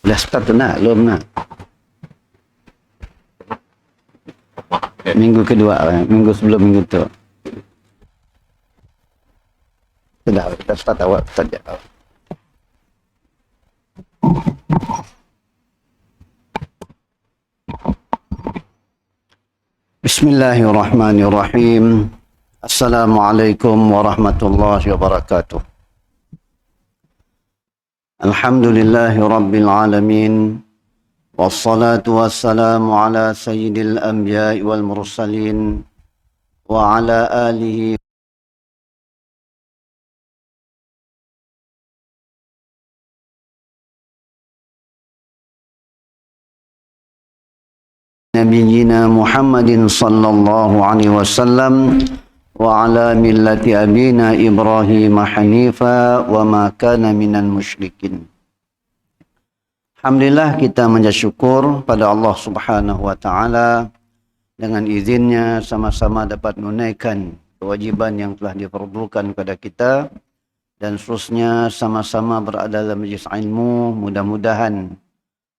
Dah start tu nak? Belum nak? Minggu kedua, minggu sebelum minggu tu. Sudah, kita start awal saja. Bismillahirrahmanirrahim. Assalamualaikum warahmatullahi wabarakatuh. Alhamdulillahi rabbil alamin. Wassalatu wassalamu ala sayyidil anbiya'i wal mursalin wa ala alihi Nabiyyina Muhammadin sallallahu alaihi wasallam wa ala millati abina Ibrahim hanifa wa ma kana minal musyrikin. Alhamdulillah, kita mengucap syukur pada Allah Subhanahu wa taala dengan izinnya sama-sama dapat menunaikan kewajiban yang telah diperlukan kepada kita dan seterusnya sama-sama berada dalam majlis ilmu, mudah-mudahan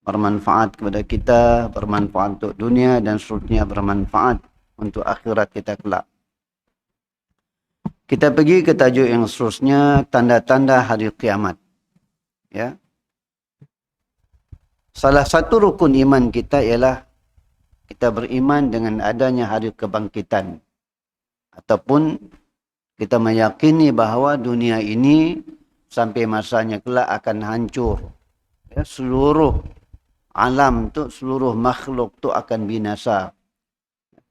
bermanfaat kepada kita, bermanfaat untuk dunia dan seterusnya bermanfaat untuk akhirat kita kelak. Kita pergi ke tajuk yang seterusnya, tanda-tanda hari kiamat. Ya. Salah satu rukun iman kita ialah kita beriman dengan adanya hari kebangkitan. Ataupun kita meyakini bahawa dunia ini sampai masanya kelak akan hancur. Ya, seluruh alam tu, seluruh makhluk tu akan binasa.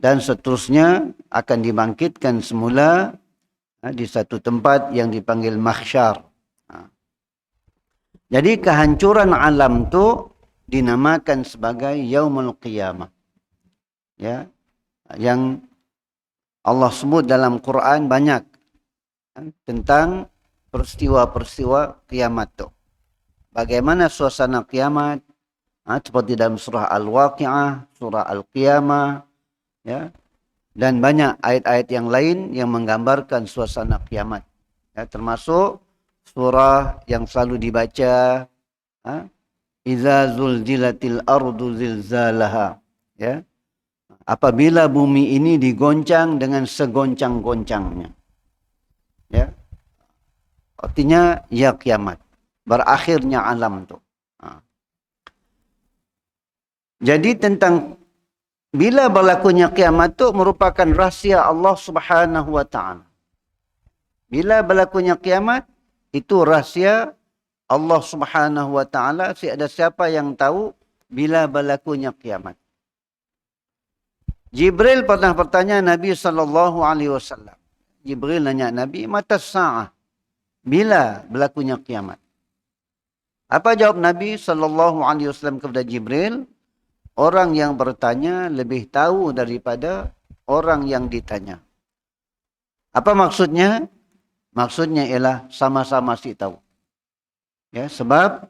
Dan seterusnya akan dibangkitkan semula di satu tempat yang dipanggil mahsyar. Jadi kehancuran alam tu dinamakan sebagai Yaumul Qiyamah. Ya, yang Allah sebut dalam Quran banyak tentang peristiwa-peristiwa kiamat tu. Bagaimana suasana kiamat, seperti dalam surah Al-Waqi'ah, surah Al-Qiyamah, ya, dan banyak ayat-ayat yang lain yang menggambarkan suasana kiamat. Ya, termasuk surah yang selalu dibaca, Iza zulzilatil ardu zilzalaha. Ya. Apabila bumi ini digoncang dengan segoncang-goncangnya. Ya. Artinya ya kiamat. Berakhirnya alam tu. Jadi tentang bila berlakunya kiamat tu merupakan rahsia Allah Subhanahu wa taala. Bila berlakunya kiamat itu rahsia Allah Subhanahu wa taala, ada siapa yang tahu bila berlakunya kiamat. Jibril pernah bertanya Nabi sallallahu alaihi wasallam. Jibril nanya Nabi, "Mata sa'ah?" Bila berlakunya kiamat? Apa jawab Nabi sallallahu alaihi wasallam kepada Jibril? Orang yang bertanya lebih tahu daripada orang yang ditanya. Apa maksudnya? Maksudnya ialah sama-sama si tahu. Ya, sebab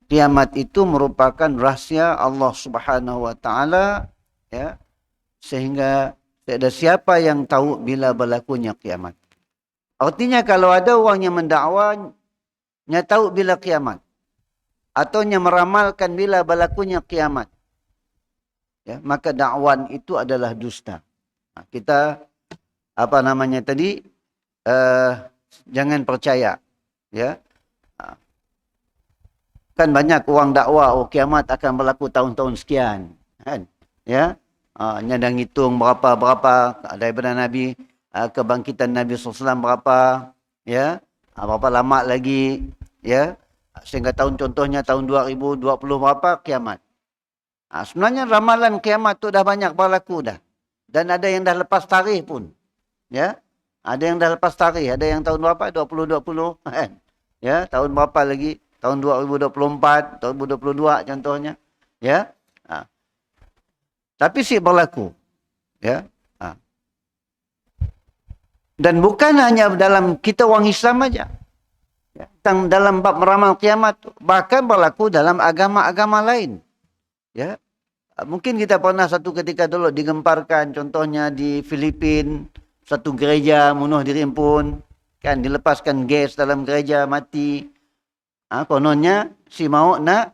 kiamat itu merupakan rahsia Allah Subhanahu wa taala, ya, sehingga tidak ada siapa yang tahu bila berlakunya kiamat. Artinya kalau ada orang yang mendakwanya tahu bila kiamat atau yang meramalkan bila berlakunya kiamat, ya, maka dakwan itu adalah dusta. Kita jangan percaya, ya. Kan banyak orang dakwah, kiamat akan berlaku tahun-tahun sekian. Kan? Ya. Nyadang hitung berapa daripada Nabi, kebangkitan Nabi SAW berapa. Ya. Berapa lama lagi. Ya. Sehingga contohnya tahun 2020 berapa kiamat. Sebenarnya ramalan kiamat tu dah banyak berlaku dah. Dan ada yang dah lepas tarikh pun. Ya. Ada yang dah lepas tarikh. Ada yang tahun berapa? 2020. Kan? Ya. Tahun berapa lagi? Tahun 2024, tahun 2022 contohnya. Ya. Tapi berlaku. Ya. Dan bukan hanya dalam kita orang Islam aja. Ya. Dalam bab meramal kiamat, bahkan berlaku dalam agama-agama lain. Ya. Mungkin kita pernah satu ketika dulu digemparkan, contohnya di Filipina, satu gereja bunuh diri pun, kan dilepaskan gas dalam gereja, mati. Kononnya si mau nak,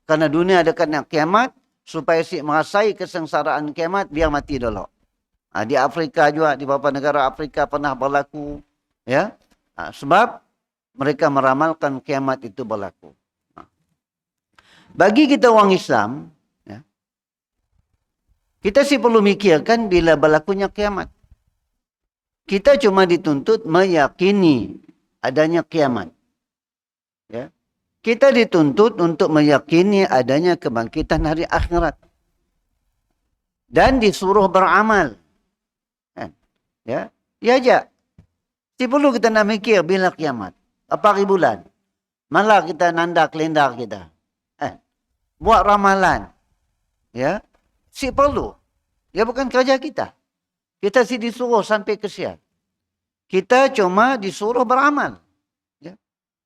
karena dunia dekat nak kiamat, supaya si merasai kesengsaraan kiamat, biar mati dulu. Di Afrika juga, di beberapa negara Afrika pernah berlaku. Ya, sebab mereka meramalkan kiamat itu berlaku. Bagi kita orang Islam, ya, kita sih perlu mikirkan bila berlakunya kiamat. Kita cuma dituntut meyakini adanya kiamat. Ya. Kita dituntut untuk meyakini adanya kebangkitan hari akhirat. Dan disuruh beramal. Ya, ya aja. Tidak perlu kita nak mikir bila kiamat. Apa bulan. Malah kita nandak lendar kita. Buat ramalan. Ya, si perlu. Ya bukan kerja kita. Kita si disuruh sampai kesian. Kita cuma disuruh beramal. Ya.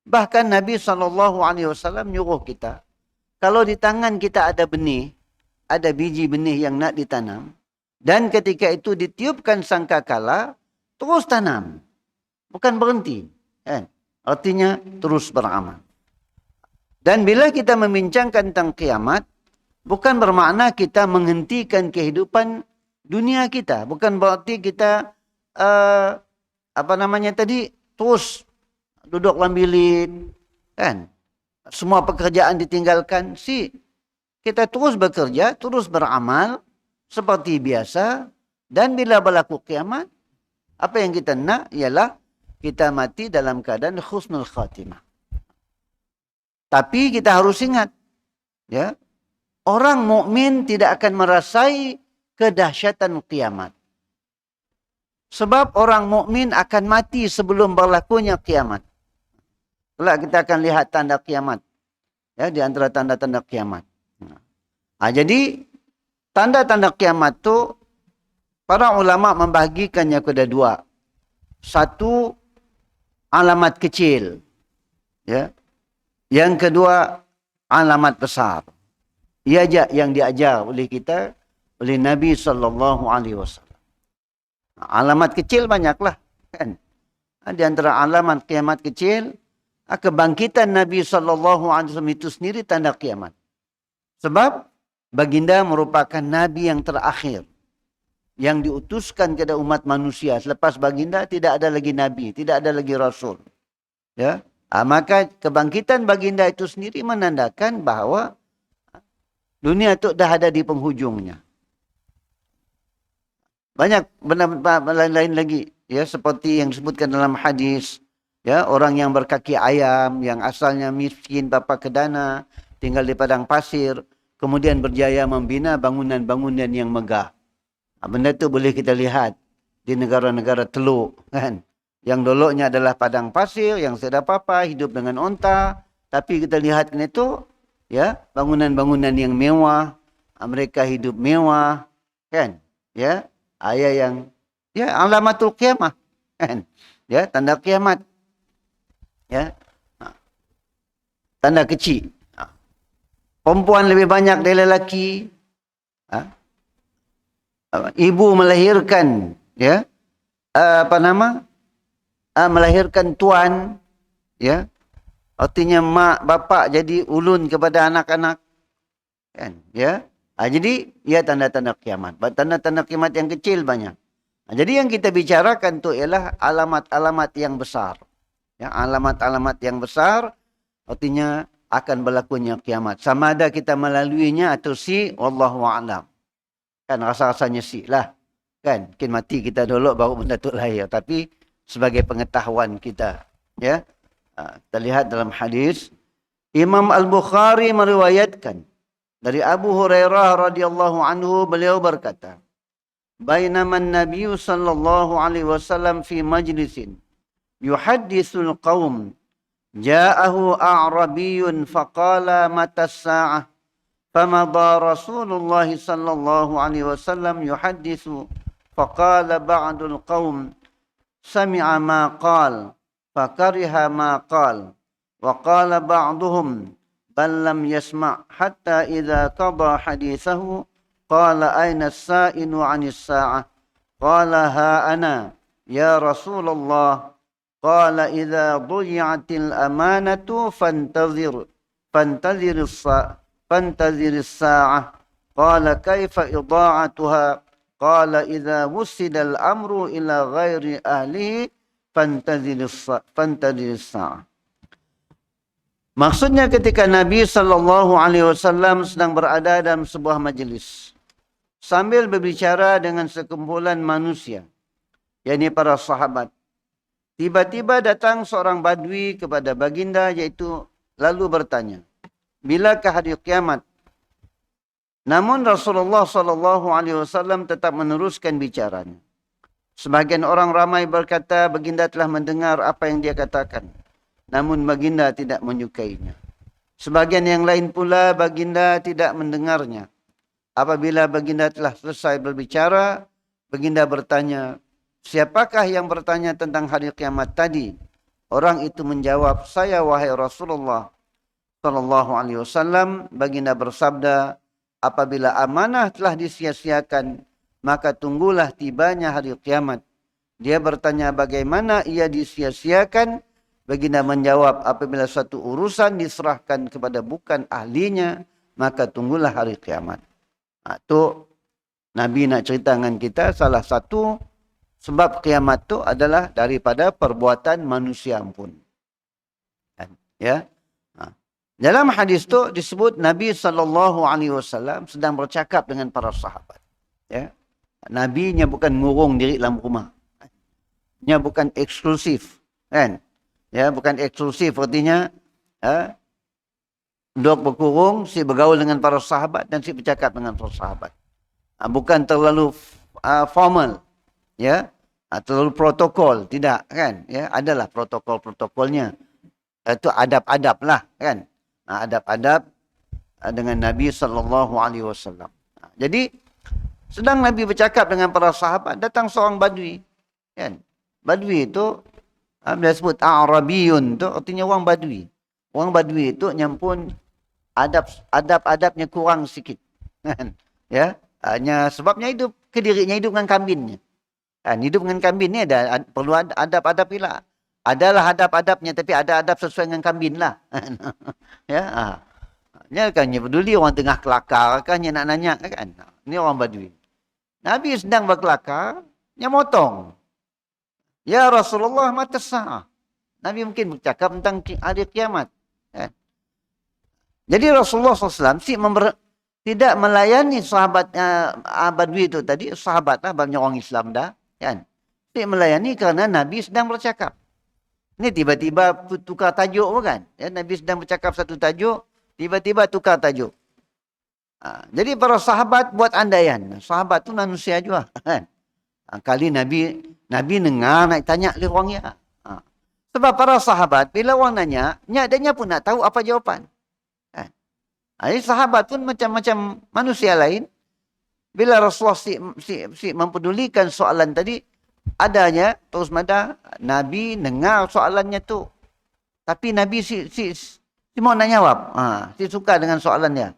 Bahkan Nabi SAW nyuruh kita. Kalau di tangan kita ada benih. Ada biji benih yang nak ditanam. Dan ketika itu ditiupkan sangkakala. Terus tanam. Bukan berhenti. Artinya terus beramal. Dan bila kita membincangkan tentang kiamat. Bukan bermakna kita menghentikan kehidupan dunia kita. Bukan berarti kita terus duduk dalam bilik, kan? Semua pekerjaan ditinggalkan. Kita terus bekerja, terus beramal seperti biasa. Dan bila berlaku kiamat, apa yang kita nak ialah kita mati dalam keadaan husnul khatimah. Tapi kita harus ingat, ya, orang mukmin tidak akan merasai kedahsyatan kiamat. Sebab orang mukmin akan mati sebelum berlakunya kiamat. Kelak kita akan lihat tanda kiamat. Ya, di antara tanda-tanda kiamat. Jadi, tanda-tanda kiamat itu, para ulama membahagikannya kepada dua. Satu, alamat kecil. Ya. Yang kedua, alamat besar. Ia aja yang diajar oleh kita, oleh Nabi SAW. Alamat kecil banyaklah. Kan? Di antara alamat kiamat kecil, kebangkitan Nabi SAW itu sendiri tanda kiamat. Sebab baginda merupakan Nabi yang terakhir. Yang diutuskan kepada umat manusia. Selepas baginda tidak ada lagi Nabi, tidak ada lagi Rasul. Ya. Maka kebangkitan baginda itu sendiri menandakan bahawa dunia itu dah ada di penghujungnya. Banyak benda lain lagi, ya, seperti yang disebutkan dalam hadis, ya, orang yang berkaki ayam, yang asalnya miskin, bapa kedana, tinggal di padang pasir, kemudian berjaya membina bangunan-bangunan yang megah. Benda itu boleh kita lihat di negara-negara teluk, kan? Yang dulunya adalah padang pasir, yang tidak apa-apa, hidup dengan onta. Tapi kita lihat itu, ya, bangunan-bangunan yang mewah, mereka hidup mewah, kan? Ya, ayat yang, ya, alamatul kiamah, kan? Ya, tanda kiamat. Ya, tanda kecil. Perempuan lebih banyak dari lelaki. Ibu melahirkan, ya, melahirkan tuan, ya, artinya mak bapak jadi ulun kepada anak-anak, kan, ya. Jadi ya tanda-tanda kiamat. Tanda-tanda kiamat yang kecil banyak. Jadi yang kita bicarakan tu ialah alamat-alamat yang besar. Ya, alamat-alamat yang besar artinya akan berlakunya kiamat. Sama ada kita melaluinya atau si, wallahu a'lam. Kan rasa-rasanya si lah. Kan, mungkin mati kita dulu baru benda tu lahir. Tapi sebagai pengetahuan kita, ya. Kita lihat dalam hadis Imam Al-Bukhari meriwayatkan dari Abu Hurairah radhiyallahu anhu, beliau berkata, "Bainaman Nabi sallallahu alaihi wasallam fi majlisin yuhadditsul qaum, ja'ahu a'rabiyyun faqala mata as-sa'ah, famadha Rasulullah sallallahu alaihi wasallam yuhadditsu faqala ba'dul qaum sami'a ma qala fakariha ma qala wa qala ba'duhum bal lam yasma' hatta idza qada hadithahu qala aina as-sa'inu 'anis sa'ah qala ha ana ya Rasulullah Qala idza dhuyi'atil amanatu fantaziris sa'ah. Qala kaifa idha'atuha? Qala idza wusidal amru ila ghairi ahlihi fantaziris sa'ah. Maksudnya ketika Nabi SAW sedang berada dalam sebuah majlis sambil berbicara dengan sekumpulan manusia, yakni para sahabat. Tiba-tiba datang seorang badui kepada baginda iaitu lalu bertanya, bilakah hari kiamat? Namun Rasulullah SAW tetap meneruskan bicaranya. Sebagian orang ramai berkata baginda telah mendengar apa yang dia katakan. Namun baginda tidak menyukainya. Sebagian yang lain pula baginda tidak mendengarnya. Apabila baginda telah selesai berbicara, baginda bertanya, siapakah yang bertanya tentang hari kiamat tadi? Orang itu menjawab, saya wahai Rasulullah sallallahu alaihi wasallam. Baginda bersabda, apabila amanah telah disia-siakan, maka tunggulah tibanya hari kiamat. Dia bertanya bagaimana ia disia-siakan? Baginda menjawab, apabila satu urusan diserahkan kepada bukan ahlinya, maka tunggulah hari kiamat. Itu Nabi nak cerita dengan kita salah satu sebab kiamat tu adalah daripada perbuatan manusia pun. Ya. Dalam hadis tu disebut Nabi SAW sedang bercakap dengan para sahabat. Ya. Nabi-nya bukan ngurung diri dalam rumah. Nya bukan eksklusif, kan? Ya, bukan eksklusif artinya dok berkurung, si bergaul dengan para sahabat dan si bercakap dengan para sahabat. Bukan terlalu formal, ya, terlalu protokol, tidak, kan? Ya, adalah protokol-protokolnya. Itu adab-adab lah, kan? Adab-adab dengan Nabi SAW. Jadi sedang Nabi bercakap dengan para sahabat, datang seorang badui, kan? Badui itu bila sebut Arabiyun tu artinya orang badui. Orang badui itu nyampun adab-adabnya kurang sikit. Ya, hanya sebabnya hidup kedirinya hidup dengan kambingnya. Hidup dengan kambing ni ada perlu adab-adab pula. Adalah adab-adabnya tapi ada adab sesuai dengan kambing lah. Ya, nya kan nya peduli orang tengah kelakar kan nya nak nanya kan. Ni orang badui. Nabi sedang berkelakar, nya motong. Ya Rasulullah, mata sa'ah. Nabi mungkin bercakap tentang hari kiamat. Kan? Jadi Rasulullah SAW tidak melayani sahabatnya Badui itu tadi, sahabat lah, banyak orang Islam dah. Kan? Tidak melayani kerana Nabi sedang bercakap. Ini tiba-tiba tukar tajuk kan? Ya, Nabi sedang bercakap satu tajuk, tiba-tiba tukar tajuk. Jadi para sahabat buat andaian. Sahabat tu manusia juga. Kan? Kali Nabi dengar nak tanya oleh orang ya. Sebab para sahabat bila orang nanya, dia pun nak tahu apa jawapan. Jadi sahabat pun macam-macam manusia lain. Bila Rasulullah si mempedulikan soalan tadi, adanya terus mada Nabi dengar soalannya tu. Tapi Nabi si mau nak jawab. Si suka dengan soalannya.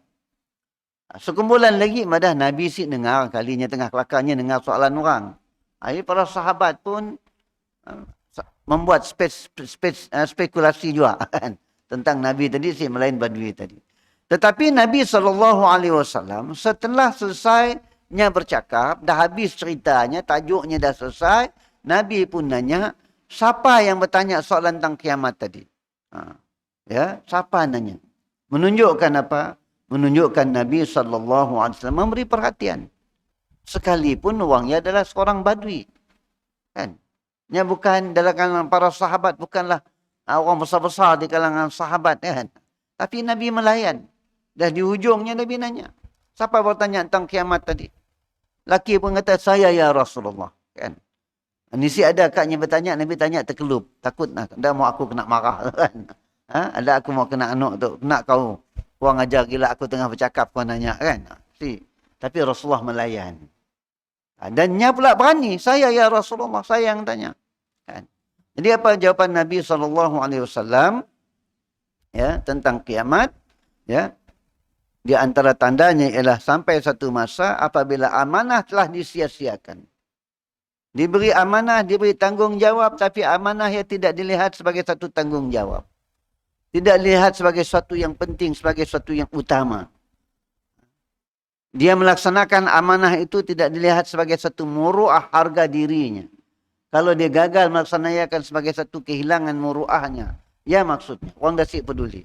Sekumpulan lagi madah Nabi si dengar kalinya tengah kelakarnya dengar soalan orang. Jadi para sahabat pun membuat spekulasi juga kan, tentang Nabi tadi si melain Badui tadi. Tetapi Nabi SAW setelah selesainya bercakap, dah habis ceritanya, tajuknya dah selesai, Nabi pun nanya, siapa yang bertanya soalan tentang kiamat tadi? Ya, siapa nanya? Menunjukkan apa? Menunjukkan Nabi SAW memberi perhatian. Sekalipun orangnya adalah seorang badui. Kan? Dia bukan dalam kalangan para sahabat. Bukanlah orang besar-besar di kalangan sahabat. Kan? Tapi Nabi melayan. Dah di hujungnya Nabi nanya. Siapa bertanya tentang kiamat tadi? Laki pun kata, saya ya Rasulullah. Kan? Ini si ada kaknya bertanya, Nabi tanya terkelup. Takut nak. Dah mau aku kena marah. Kan? Ada aku mau kena anak tu. Kena kau. Orang ajar gila aku tengah bercakap kau nanya. Kan? Tapi Rasulullah melayan. Dan nya pula berani. Saya ya Rasulullah. Saya yang tanya. Kan? Jadi apa jawapan Nabi SAW ya, tentang kiamat? Ya, di antara tandanya ialah sampai satu masa apabila amanah telah disia-siakan. Diberi amanah, diberi tanggungjawab, tapi amanah yang tidak dilihat sebagai satu tanggungjawab. Tidak dilihat sebagai sesuatu yang penting, sebagai sesuatu yang utama. Dia melaksanakan amanah itu tidak dilihat sebagai satu muru'ah harga dirinya. Kalau dia gagal melaksanakan sebagai satu kehilangan muru'ahnya. Ya maksudnya, orang dah sik peduli.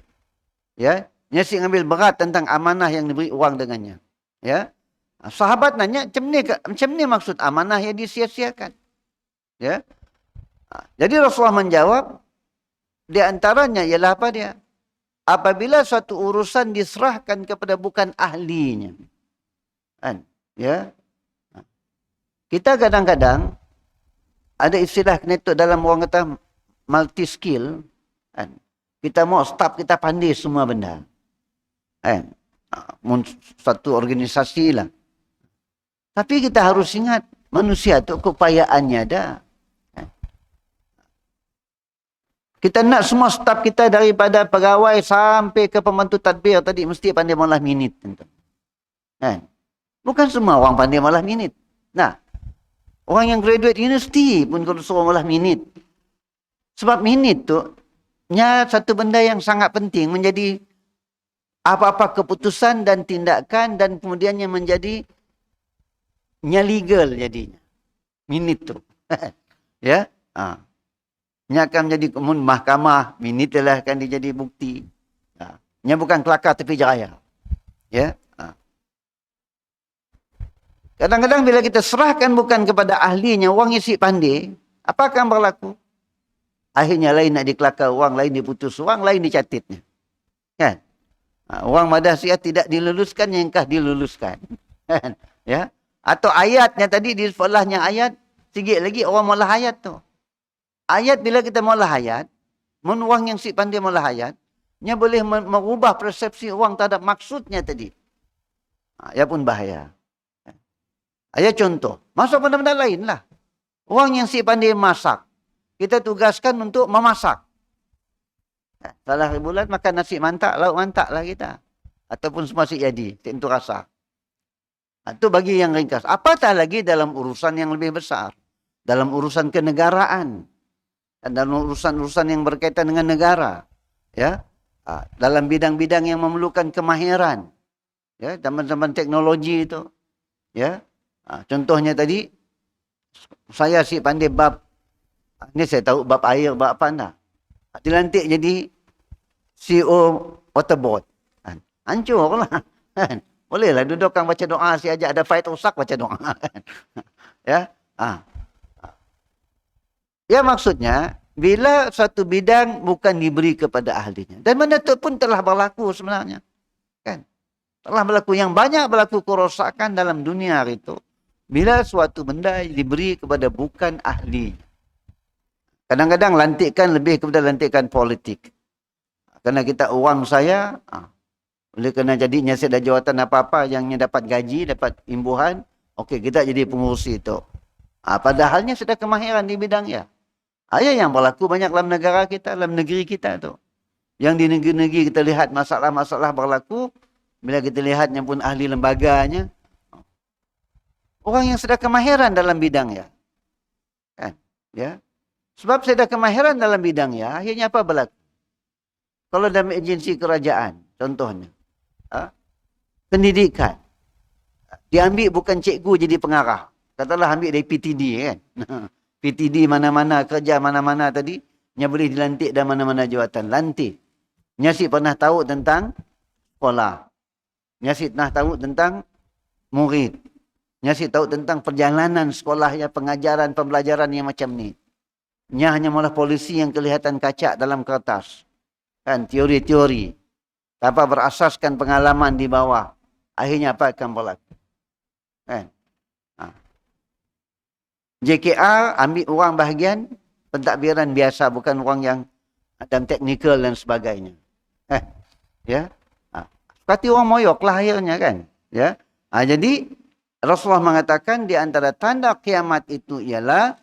Ya, dia sik ngambil berat tentang amanah yang diberi uang dengannya. Ya, sahabat nanya, macam ni maksud amanah yang disia-siakan. Ya, jadi Rasulullah menjawab, di antaranya ialah apa dia? Apabila suatu urusan diserahkan kepada bukan ahlinya. Kan? Ya. Kita kadang-kadang ada istilah kena dalam orang kata multi skill. Kan? Kita mau staff kita pandai semua benda. Kan? Satu organisasi lah. Tapi kita harus ingat manusia tu keupayaannya ada. Kita nak semua staf kita daripada pegawai sampai ke pembantu tadbir tadi mesti pandai malah minit. Kan? Bukan semua orang pandai malah minit. Nah, orang yang graduate university pun kalau suruh malah minit. Sebab minit tu nya satu benda yang sangat penting menjadi apa-apa keputusan dan tindakan dan kemudiannya menjadi nya legal jadinya. Minit tu. Ya? Nya akan menjadi mahkamah, minit lah akan dijadi bukti. Nya bukan kelakar tepi jaya. Ya. Kadang-kadang bila kita serahkan bukan kepada ahlinya, orang isi pandai, apa akan berlaku? Akhirnya lain nak dikelakar orang, lain diputus orang, lain dicatitnya. Kan? Orang madah siap tidak diluluskan, yang kah diluluskan. Kan? Ya. Atau ayatnya tadi, di sekolahnya ayat, sikit lagi orang malah ayat tu. Ayat bila kita mula ayat, orang yang si pandai mula ayat, nya boleh merubah persepsi orang terhadap maksudnya tadi. Ia pun bahaya. Ayat contoh, masuk benda-benda lain lah. Orang yang si pandai masak, kita tugaskan untuk memasak. Salah bulan makan nasi mantak, lauk mantak lah kita. Ataupun semua si jadi, tentu rasa. Itu bagi yang ringkas. Apatah lagi dalam urusan yang lebih besar. Dalam urusan kenegaraan. Dan dalam urusan-urusan yang berkaitan dengan negara, ya, dalam bidang-bidang yang memerlukan kemahiran, ya, zaman-zaman teknologi itu, ya, contohnya tadi, saya si pandai bab, ini saya tahu bab air, bab apa anda, dilantik jadi CEO waterboard, hancur lah, bolehlah dudukkan baca doa, si ajak ada fight rosak baca doa, ya, ya maksudnya, bila suatu bidang bukan diberi kepada ahlinya. Dan benda itu pun telah berlaku sebenarnya. Kan? Telah berlaku yang banyak berlaku kerosakan dalam dunia itu. Bila suatu benda diberi kepada bukan ahli. Kadang-kadang lantikan lebih kepada lantikan politik. Kerana kita orang saya, oleh kerana jadinya saya ada jawatan apa-apa yang dapat gaji, dapat imbuhan, okey kita jadi pengurusi itu. Padahalnya sudah kemahiran di bidangnya. Yang berlaku banyak dalam negara kita, dalam negeri kita tu. Yang di negeri-negeri kita lihat masalah-masalah berlaku, bila kita lihatnya pun ahli lembaganya, orang yang sudah kemahiran dalam bidangnya. Kan? Ya. Sebab sudah kemahiran dalam bidangnya, akhirnya apa berlaku? Kalau dalam agensi kerajaan, contohnya, pendidikan, diambil bukan cikgu jadi pengarah. Katalah ambil dari PTD kan. PTD mana-mana, kerja mana-mana tadi, nya boleh dilantik dan mana-mana jawatan. Lantik. Nya si pernah tahu tentang sekolah. Nya si pernah tahu tentang murid. Nya si tahu tentang perjalanan sekolah, ya, pengajaran, pembelajaran yang macam ni. Nya hanya malah polisi yang kelihatan kacak dalam kertas. Kan, teori-teori. Tanpa berasaskan pengalaman di bawah. Akhirnya apa akan berlaku? Kan? JKR ambil orang bahagian pentadbiran biasa, bukan orang yang dalam teknikal dan sebagainya. Ya. Seperti orang moyok lah akhirnya kan. Ya. Jadi Rasulullah mengatakan di antara tanda kiamat itu ialah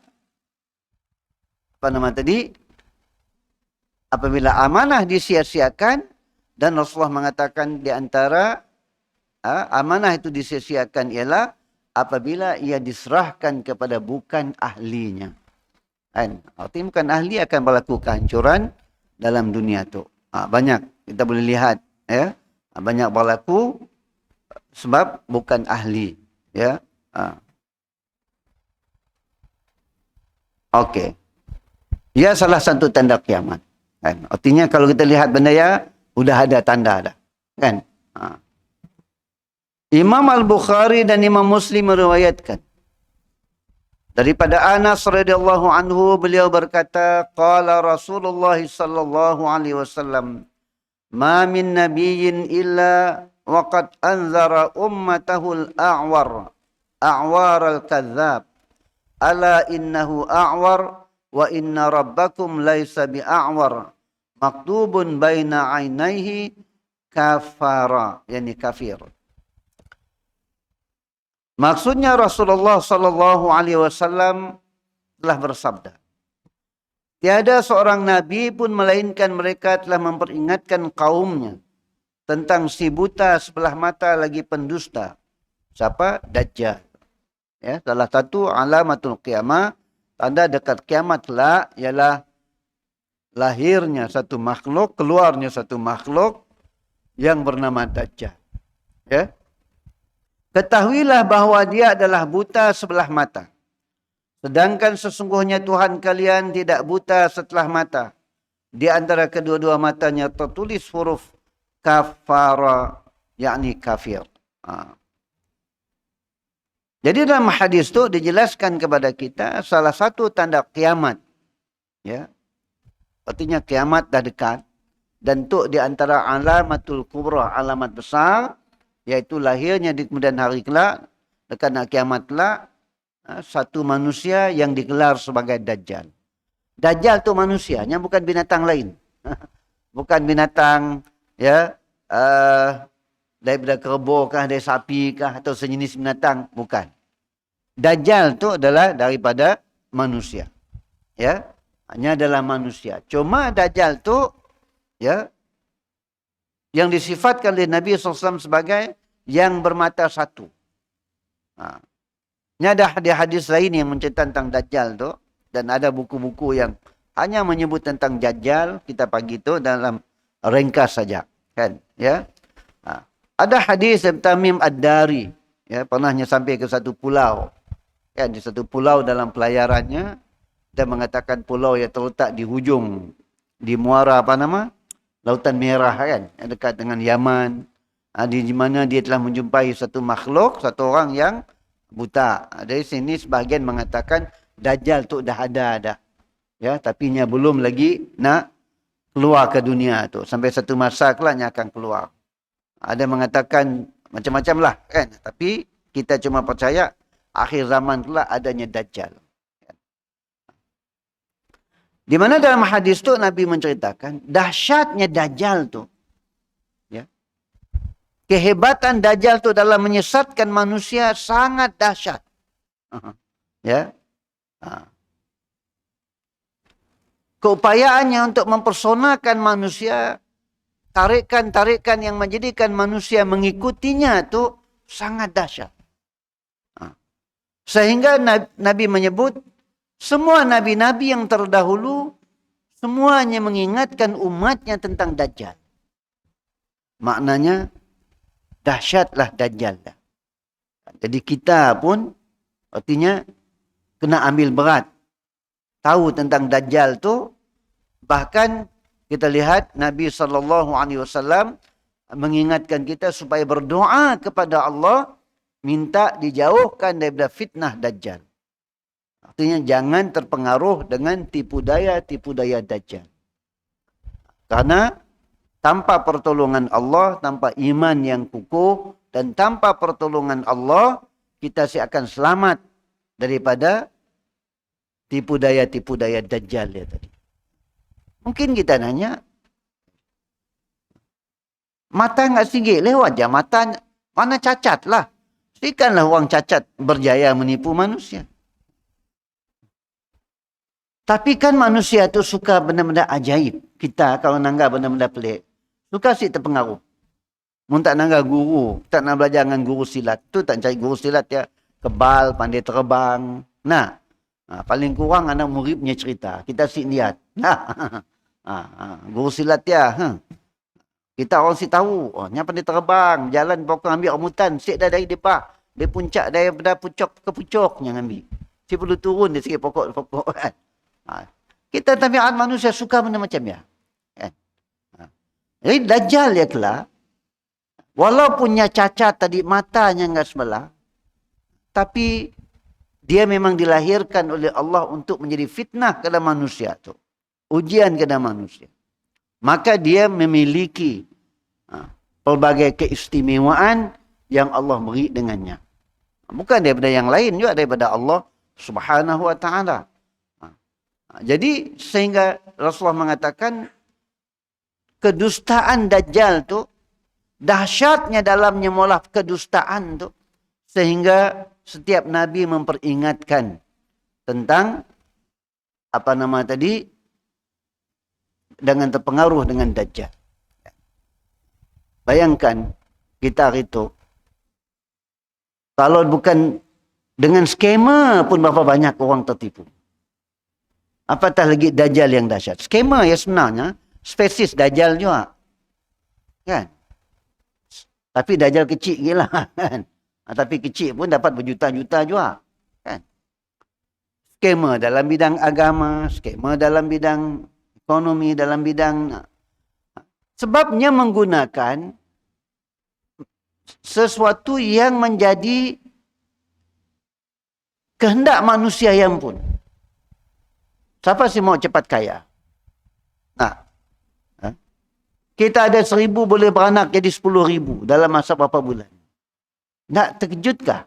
apa nama tadi? Apabila amanah disia-siakan, dan Rasulullah mengatakan di antara amanah itu disia-siakan ialah apabila ia diserahkan kepada bukan ahlinya. Kan? Artinya bukan ahli akan berlaku kehancuran dalam dunia tu. Banyak kita boleh lihat, ya. Banyak berlaku sebab bukan ahli, ya. Okey. Ia salah satu tanda kiamat. Kan? Artinya kalau kita lihat benda ya, sudah ada tanda dah. Kan? Imam Al-Bukhari dan Imam Muslim meriwayatkan daripada Anas radhiyallahu anhu, beliau berkata, qala Rasulullah sallallahu alaihi wasallam, ma min nabiyyin illa waqad anzara ummatahu al-a'war al-kadzdzab, ala innahu a'war wa inna rabbakum laisa bi'a'war maktubun baina 'ainaihi kafara, yani kafir. Maksudnya Rasulullah sallallahu alaihi wasallam telah bersabda, tiada seorang nabi pun melainkan mereka telah memperingatkan kaumnya tentang si buta sebelah mata lagi pendusta. Siapa? Dajjal. Ya, salah satu alamatul qiyamah, tanda dekat kiamat kelak ialah lahirnya satu makhluk, keluarnya satu makhluk yang bernama Dajjal. Ya. Ketahuilah bahawa dia adalah buta sebelah mata. Sedangkan sesungguhnya Tuhan kalian tidak buta setelah mata. Di antara kedua-dua matanya tertulis huruf kafara, yakni kafir. Jadi dalam hadis itu dijelaskan kepada kita salah satu tanda kiamat. Ya. Artinya kiamat dah dekat. Dan itu di antara alamatul kubra, alamat besar, iaitu lahirnya di kemudian hari kelak, dekat nak kiamat kelak, satu manusia yang digelar sebagai Dajjal. Dajjal tu manusianya, bukan binatang lain. Bukan binatang, ya, daripada kerbau kah, dari sapi kah, atau sejenis binatang. Bukan. Dajjal tu adalah daripada manusia. Ya, hanya adalah manusia. Cuma Dajjal tu, ya, yang disifatkan oleh Nabi SAW sebagai yang bermata satu. Ini ada hadis lain yang menceritakan tentang Dajjal tu. Dan ada buku-buku yang hanya menyebut tentang Dajjal. Kita pagi tu dalam ringkas saja. Kan? Ya? Ada hadis Tamim Ad-Dari. Ya, pernahnya sampai ke satu pulau. Kan? Di satu pulau dalam pelayarannya. Dia mengatakan pulau yang terletak di hujung. Di muara apa nama? Lautan Merah, kan, yang dekat dengan Yaman. Di mana dia telah menjumpai satu makhluk, satu orang yang buta. Dari sini sebahagian mengatakan Dajjal tu dah ada dah. Ya, tapi nya belum lagi nak keluar ke dunia tu. Sampai satu masa kelaknya akan keluar. Ada mengatakan macam-macam lah, kan. Tapi kita cuma percaya akhir zaman kelak adanya Dajjal. Di mana dalam hadis tu Nabi menceritakan dahsyatnya Dajjal tu. Ya. Kehebatan Dajjal tu dalam menyesatkan manusia sangat dahsyat. Ya. Keupayaannya untuk mempersonakan manusia, tarikan-tarikan yang menjadikan manusia mengikutinya tu sangat dahsyat. Sehingga Nabi menyebut semua nabi-nabi yang terdahulu semuanya mengingatkan umatnya tentang Dajjal. Maknanya dahsyatlah Dajjal. Jadi kita pun artinya kena ambil berat. Tahu tentang Dajjal tu. Bahkan kita lihat Nabi SAW mengingatkan kita supaya berdoa kepada Allah. Minta dijauhkan daripada fitnah Dajjal. Artinya jangan terpengaruh dengan tipu daya Dajjal. Karena tanpa pertolongan Allah, tanpa iman yang kukuh, dan tanpa pertolongan Allah, kita akan selamat daripada tipu daya Dajjal ya tadi. Mungkin kita nanya, mata enggak singgih, lewat je mata, mana cacat lah. Pastikanlah orang cacat berjaya menipu manusia. Tapi kan manusia tu suka benda-benda ajaib. Kita kalau nanggap benda-benda pelik, suka si terpengaruh. Mun tak nanggap guru, tak nak belajar dengan guru silat. Tu tak cari guru silat ya. kebal, pandai terbang. Nah, paling kurang anak murid punya cerita. Kita si lihat. Nah, guru silat dia. Kita orang si tahu. Oh, nya pandai terbang. Jalan pokok ambil rambutan. Sik dah dari depan. Dia puncak daripada pucuk ke pucuk yang ambil. Si perlu turun dia sikit pokok-pokok kan. Kita tabiat manusia suka benda macam ya. Kan? Jadi Dajjal ya kelak. Walaupunnya cacat tadi matanya enggak sebelah. Tapi dia memang dilahirkan oleh Allah untuk menjadi fitnah kepada manusia tu. Ujian kepada manusia. Maka dia memiliki pelbagai keistimewaan yang Allah beri dengannya. Bukan daripada yang lain juga, daripada Allah Subhanahu wa ta'ala. Jadi sehingga Rasulullah mengatakan kedustaan Dajjal tu, dahsyatnya dalamnya molah kedustaan tu, sehingga setiap Nabi memperingatkan tentang apa nama tadi, dengan terpengaruh dengan Dajjal. Bayangkan kita hari itu, kalau bukan dengan skema pun berapa banyak orang tertipu. Apatah lagi Dajjal yang dahsyat. Skema ya sebenarnya spesies Dajjal juga. Kan? Tapi Dajjal kecil gila kan. Tapi kecil pun dapat berjuta-juta juga. Kan? Skema dalam bidang agama, skema dalam bidang ekonomi, dalam bidang sebabnya menggunakan sesuatu yang menjadi kehendak manusia yang pun. Siapa sih mau cepat kaya? Nah, kita ada 1,000 boleh beranak jadi 10,000 dalam masa berapa bulan. Tak terkejutkah?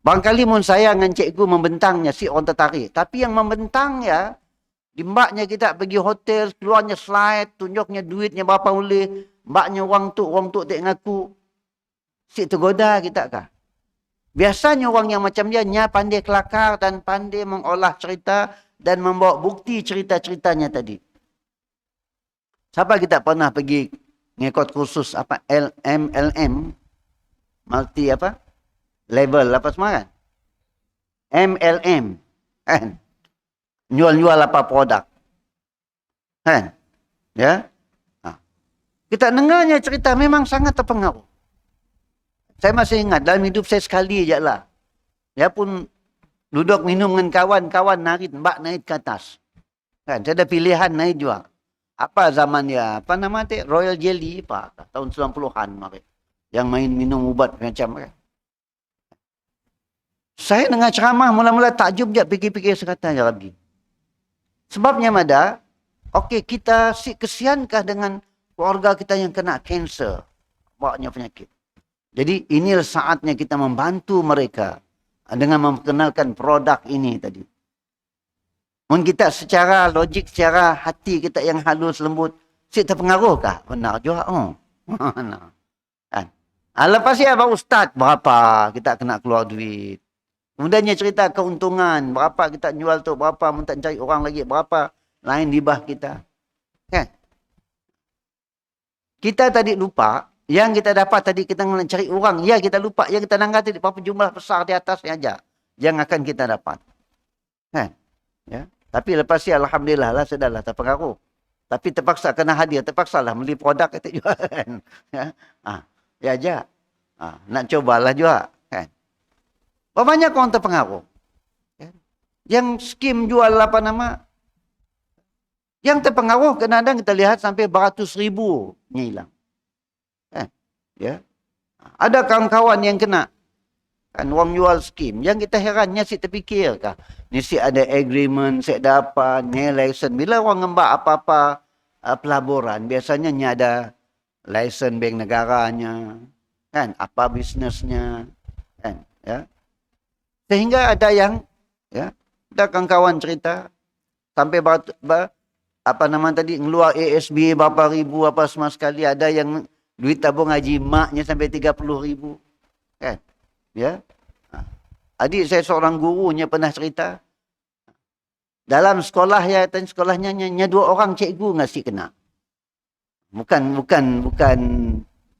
Barangkali mun saya dengan cikgu membentangnya si orang tertarik. Tapi yang membentang ya, mbaknya kita pergi hotel, keluarnya slide, tunjuknya duitnya berapa boleh. Mbaknya orang tu tak ngaku. Si tergoda kita kah? Biasanya orang yang macam dia pandai kelakar dan pandai mengolah cerita dan membawa bukti cerita-ceritanya tadi. Siapa kita pernah pergi ngikut kursus apa MLM, multi apa? Level apa semua kan? MLM kan? Jual-jual apa produk. Kan? Ya? Kita dengarnya cerita memang sangat terpengaruh. Saya masih ingat dalam hidup saya sekali je lah. Dia pun duduk minum dengan kawan-kawan naik, mbak naik ke atas. Kan? Saya ada pilihan naik juga. Apa zaman dia? Apa nama dia? Royal Jelly apa? Tahun 90-an mari. Yang main minum ubat macam kan. Saya dengar ceramah mula-mula takjub je, fikir-fikir sekata je lagi. Sebabnya ada, okey kita kesiankah dengan keluarga kita yang kena kanser, banyak penyakit. Jadi inilah saatnya kita membantu mereka dengan memperkenalkan produk ini tadi. Mungkin kita secara logik, secara hati kita yang halus lembut, terpengaruhkah? Benar juga. Benar. Kan? Lepas ya Pak Ustaz, berapa kita kena keluar duit. Kemudiannya cerita keuntungan, berapa kita jual tu, berapa minta cari orang lagi, berapa lain hibah kita. Kan? Kita tadi lupa, yang kita dapat tadi kita nak cari orang, ya kita lupa, yang kita nanggap tadi berapa jumlah besar di atasnya aja yang akan kita dapat. Kan? Ya. Tapi lepas ni alhamdulillah lah sudahlah terpengaruh. Tapi terpaksa kena hadiah, terpaksalah beli produk itu juga kan. Ya. Ya aja. Nak cobalah juga kan. Banyak orang terpengaruh. Kan? Yang skim jual apa nama? Yang terpengaruh kadang-kadang kita lihat sampai beratus ribu hilang. Ya. Ada kawan-kawan yang kena. Kan orang jual skim. Yang kita herannya si terfikirkah? Ni si ada agreement, si ada apa, ni license. Bila orang ngembak apa-apa pelaburan, biasanya ni ada license bank negaranya. Kan? Apa bisnesnya. Kan? Ya. Sehingga ada yang, ya, ada kawan-kawan cerita, sampai apa nama tadi, ngeluar ASB berapa ribu, apa semua sekali. Ada yang duit tabung haji maknya sampai 30,000. Kan? Ya. Adik saya seorang gurunya pernah cerita. Dalam sekolah ya, sekolahnya hanya 2 orang cikgu ngasih kena. Bukan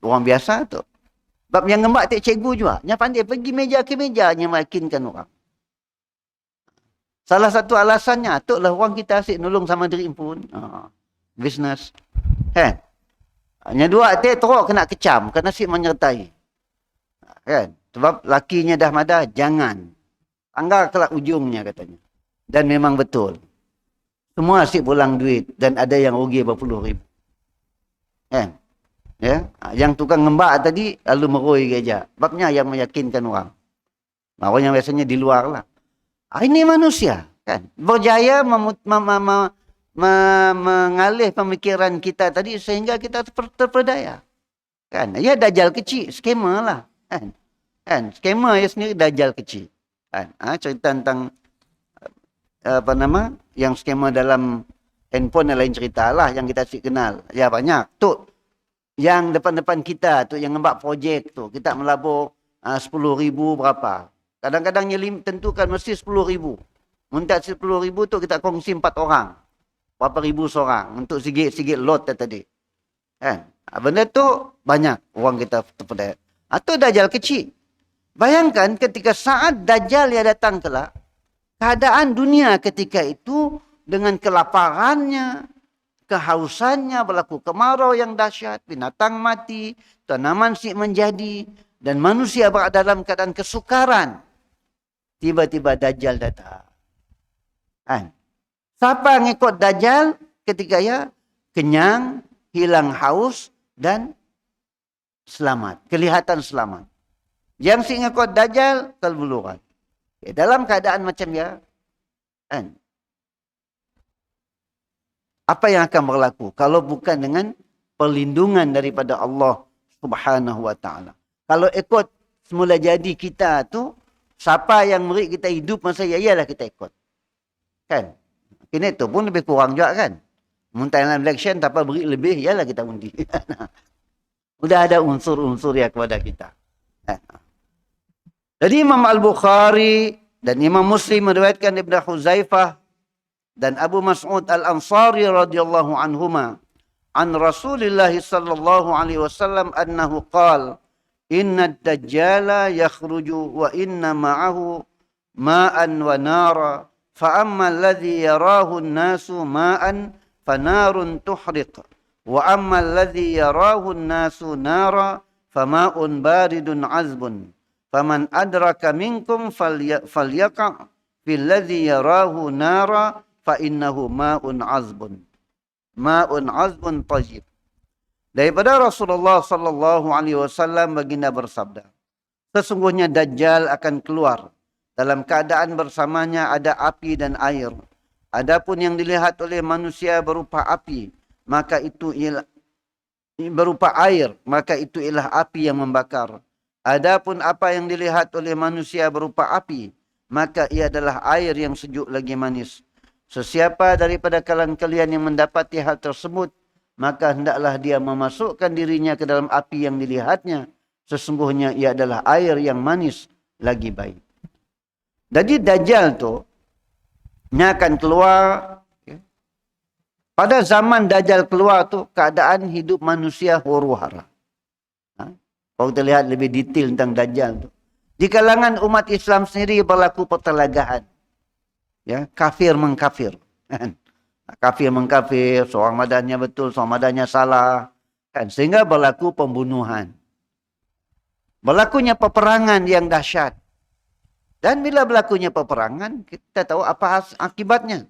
orang biasa tu. Sebab yang ngembak tak cikgu juga. Yang pandai pergi meja ke meja, yang meyakinkan orang. Salah satu alasannya, tuklah orang kita asyik nolong sama diri pun. Business. Kan? Yang dua, dia teruk kena kecam, kena asyik menyertai. Kan? Sebab lakinya dah madah, jangan. Anggar kelak ujungnya katanya. Dan memang betul. Semua asyik pulang duit dan ada yang rugi berpuluh ribu. Kan? Ya? Yang tukang ngembak tadi, lalu meroi geja. Sebabnya yang meyakinkan orang. Orang yang biasanya di luar lah. Ini manusia, kan? Berjaya mengalih pemikiran kita tadi sehingga kita terperdaya. Kan? Ya dajal kecil, skema lah. Kan? Skema ya sendiri dajal kecil. Kan? Cerita tentang yang skema dalam handphone lain cerita lah yang kita sih kenal. Ya banyak. Tu yang depan-depan kita tu yang ngembak projek tu, kita melabur 10,000 berapa. Kadang-kadang tentukan mesti 10,000. Untuk 10,000 tu kita kongsi 4 orang. Berapa ribu seorang untuk sikit-sikit lot tadi. Kan? Benda tu banyak orang kita terpedaya. Atau dajal kecil. Bayangkan ketika saat dajal yang datang kelak, keadaan dunia ketika itu dengan kelaparannya, kehausannya, berlaku kemarau yang dahsyat, binatang mati, tanaman sik menjadi, dan manusia berada dalam keadaan kesukaran. Tiba-tiba Dajjal datang. Kan? Siapa ngikut Dajjal ketika ya kenyang, hilang haus dan selamat. Kelihatan selamat. Yang si ngikut Dajjal kelbuluran. Dalam keadaan macam ya, kan? Apa yang akan berlaku kalau bukan dengan perlindungan daripada Allah Subhanahu wa taala. Kalau ikut semula jadi kita tu, siapa yang beri kita hidup masa ialah kita ikut. Kan? Kini tu pun lebih kurang juga kan. Muntah dalam election tanpa beri lebih, ialah kita undi. Sudah ada unsur-unsur yang kepada kita. Jadi Imam Al-Bukhari dan Imam Muslim meriwayatkan Ibn Huzaifah dan Abu Mas'ud Al-Ansari radhiyallahu anhuma an Rasulillah sallallahu alaihi wasallam annahu qala inna ad-dajjala yakhruju wa inna ma'ahu ma'an wa nara fa amma alladhi yarahu an-nasu ma'an fanarun tuhriq wa amma alladhi yarahu an-nasu nara fama'un baridun azbun faman adraka minkum falyaqa fil ladzi yarahu nara fa innahu ma'un azbun tayyib. Daripada Rasulullah sallallahu alaihi wasallam baginda bersabda, sesungguhnya Dajjal akan keluar dalam keadaan bersamanya ada api dan air. Adapun yang dilihat oleh manusia berupa api, maka itu ialah berupa air, maka itu ialah api yang membakar. Adapun apa yang dilihat oleh manusia berupa api, maka ia adalah air yang sejuk lagi manis. Sesiapa daripada kalangan kalian yang mendapati hal tersebut, maka hendaklah dia memasukkan dirinya ke dalam api yang dilihatnya. Sesungguhnya ia adalah air yang manis lagi baik. Jadi Dajjal tu nya akan keluar. Pada zaman Dajjal keluar tu, keadaan hidup manusia huru-hara. Kalau kita lihat lebih detail tentang Dajjal tu. Di kalangan umat Islam sendiri berlaku pertelagahan. Ya, kafir mengkafir. Kafir mengkafir, seorang madanya betul, seorang madanya salah. Kan? Sehingga berlaku pembunuhan. Berlakunya peperangan yang dahsyat. Dan bila berlakunya peperangan, kita tahu apa akibatnya.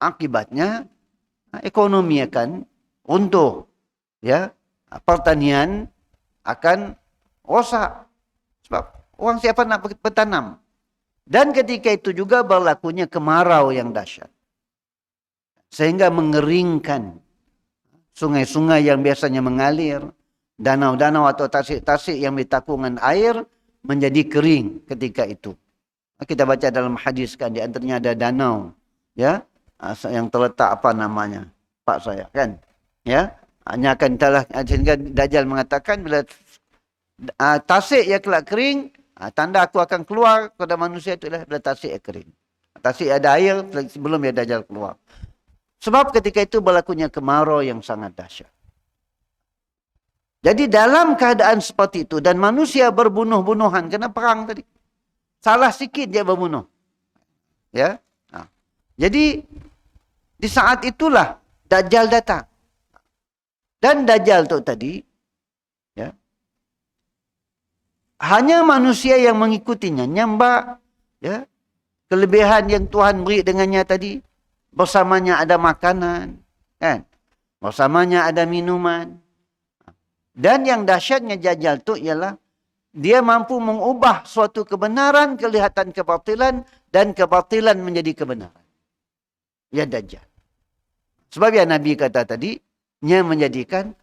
Akibatnya, ekonomi akan runtuh. Ya, pertanian akan rosak. Sebab orang siapa nak bertanam. Dan ketika itu juga berlakunya kemarau yang dahsyat. Sehingga mengeringkan sungai-sungai yang biasanya mengalir. Danau-danau atau tasik-tasik yang bertakungan air menjadi kering ketika itu. Kita baca dalam hadis kan, di antaranya ada danau. Ya, yang terletak apa namanya. Pak saya kan. Ya, hanya akan telah, sehingga Dajjal mengatakan bila tasik yang kelak kering, tanda aku akan keluar kepada manusia itu adalah bila tasik yang kering. Tasik ada air sebelum ya Dajjal keluar. Sebab ketika itu berlakunya kemarau yang sangat dahsyat. Jadi dalam keadaan seperti itu dan manusia berbunuh-bunuhan kena perang tadi. Salah sikit dia berbunuh. Ya. Jadi di saat itulah Dajjal datang. Dan Dajjal tu tadi, ya, hanya manusia yang mengikutinya, nyembah, ya, kelebihan yang Tuhan beri dengannya tadi, bersamanya ada makanan, kan? Bersamanya ada minuman. Dan yang dahsyatnya Dajjal tu ialah dia mampu mengubah suatu kebenaran kelihatan kebatilan dan kebatilan menjadi kebenaran. Ya Dajjal. Sebab yang Nabi kata tadi, nya menjadikan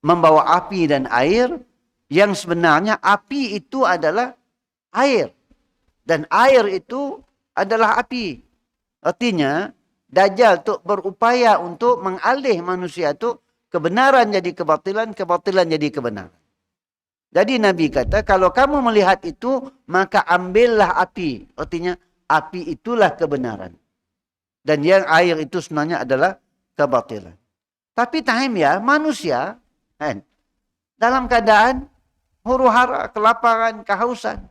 membawa api dan air, yang sebenarnya api itu adalah air. Dan air itu adalah api. Artinya, Dajjal tu berupaya untuk mengalih manusia tu kebenaran jadi kebatilan, kebatilan jadi kebenaran. Jadi Nabi kata, kalau kamu melihat itu, maka ambillah api. Artinya, api itulah kebenaran. Dan yang air itu sebenarnya adalah kebatilan. Tapi time ya, manusia kan, dalam keadaan huru-hara, kelaparan, kehausan.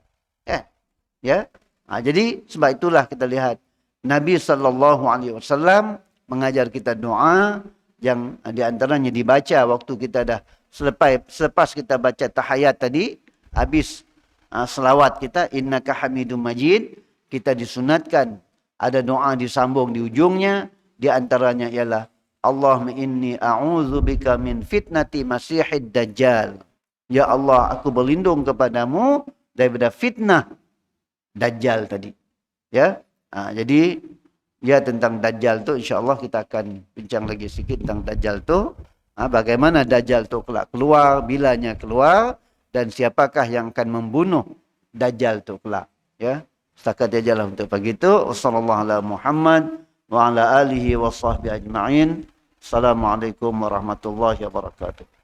Ya. Jadi sebab itulah kita lihat Nabi SAW mengajar kita doa yang di antaranya dibaca waktu kita dah selepas kita baca tahiyat tadi, habis selawat kita, innaka hamidum majid, kita disunatkan ada doa disambung di ujungnya, di antaranya ialah Allahumma inni a'udzubika min fitnati masihid dajjal. Ya Allah, aku berlindung kepadamu daripada fitnah Dajjal tadi. Ya. Jadi ya tentang Dajjal tu insya-Allah kita akan bincang lagi sikit tentang Dajjal tu. Bagaimana Dajjal tu kelak keluar, bilanya keluar dan siapakah yang akan membunuh Dajjal tu kelak. Ya. Setakat aja lah untuk pagi itu. Wassallallahu ala Muhammad wa ala alihi wa sahbihi ajma'in. Assalamualaikum warahmatullahi wabarakatuh.